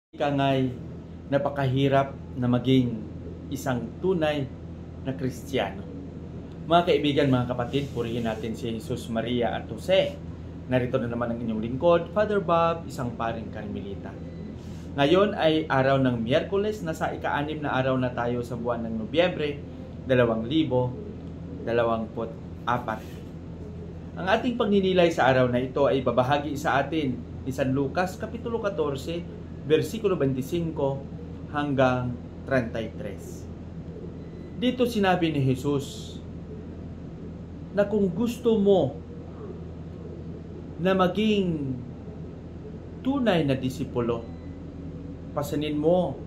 Ngay napakahirap na maging isang tunay na Kristiyano. Mga kaibigan, mga kapatid, purihin natin si Jesus, Maria at Jose. Narito na naman ang inyong lingkod, Father Bob, isang paring Karmelita. Ngayon ay araw ng Miyerkules, nasa ika-6 na araw na tayo sa buwan ng Nobyembre, 2024. Ang ating pagninilay sa araw na ito ay babahagi sa atin ni San Lucas, Kapitulo 14, versikulo 25 hanggang 33. Dito sinabi ni Jesus na kung gusto mo na maging tunay na disipulo, pasanin mo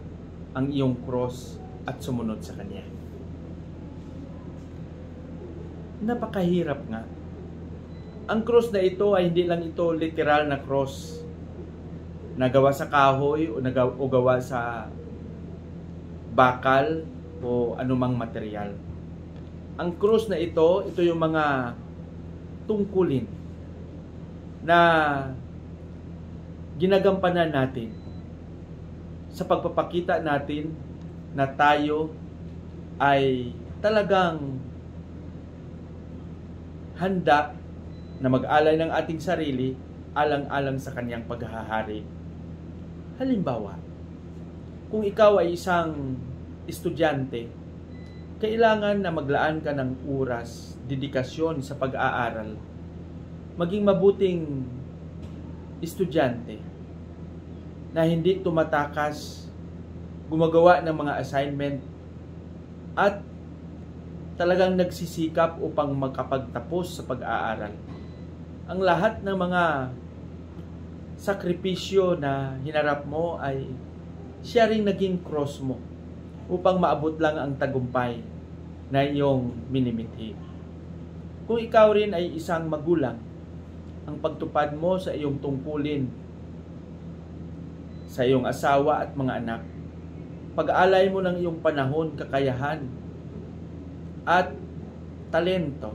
ang iyong cross at sumunod sa Kanya. Napakahirap nga. Ang cross na ito ay hindi lang ito literal na cross na gawa sa kahoy o gawa sa bakal o anumang material. Ang krus na ito yung mga tungkulin na ginagampanan natin sa pagpapakita natin na tayo ay talagang handa na mag-alay ng ating sarili alang-alang sa Kanyang paghahari. Halimbawa, kung ikaw ay isang estudyante, kailangan na maglaan ka ng oras, dedikasyon sa pag-aaral, maging mabuting estudyante na hindi tumatakas, gumagawa ng mga assignment, at talagang nagsisikap upang makapagtapos sa pag-aaral. Ang lahat ng mga sakripisyo na hinarap mo ay siya ring naging cross mo upang maabot lang ang tagumpay na iyong minimithi. Kung ikaw rin ay isang magulang, ang pagtupad mo sa iyong tungkulin sa iyong asawa at mga anak, pag-aalay mo ng iyong panahon, kakayahan at talento,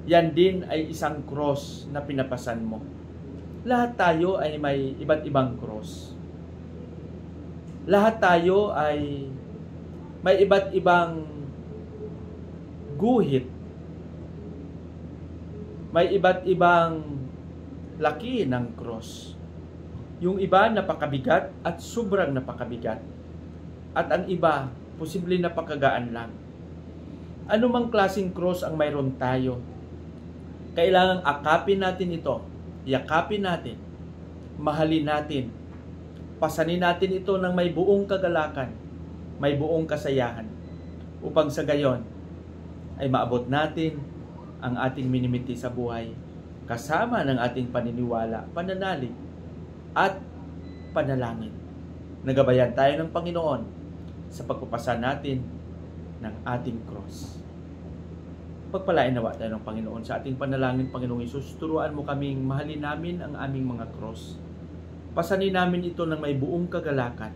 yan din ay isang cross na pinapasan mo. Lahat tayo ay may iba't ibang cross. Lahat tayo ay may iba't ibang guhit. May iba't ibang laki ng cross. Yung iba napakabigat at sobrang napakabigat. At ang iba, posibleng napakagaan lang. Anumang klaseng cross ang mayroon tayo, kailangang akapin natin ito. Yakapin natin, mahalin natin, pasanin natin ito ng may buong kagalakan, may buong kasayahan, upang sa gayon ay maabot natin ang ating minimithi sa buhay, kasama ng ating paniniwala, pananalig, at panalangin. Nagabayan tayo ng Panginoon sa pagpapasa natin ng ating cross. Pagpalain nawa tayo ng Panginoon sa ating panalangin. Panginoong Hesus, turuan mo kaming mahalin namin ang aming mga cross. Pasanin namin ito ng may buong kagalakan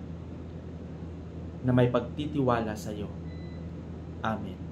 na may pagtitiwala sa iyo. Amen.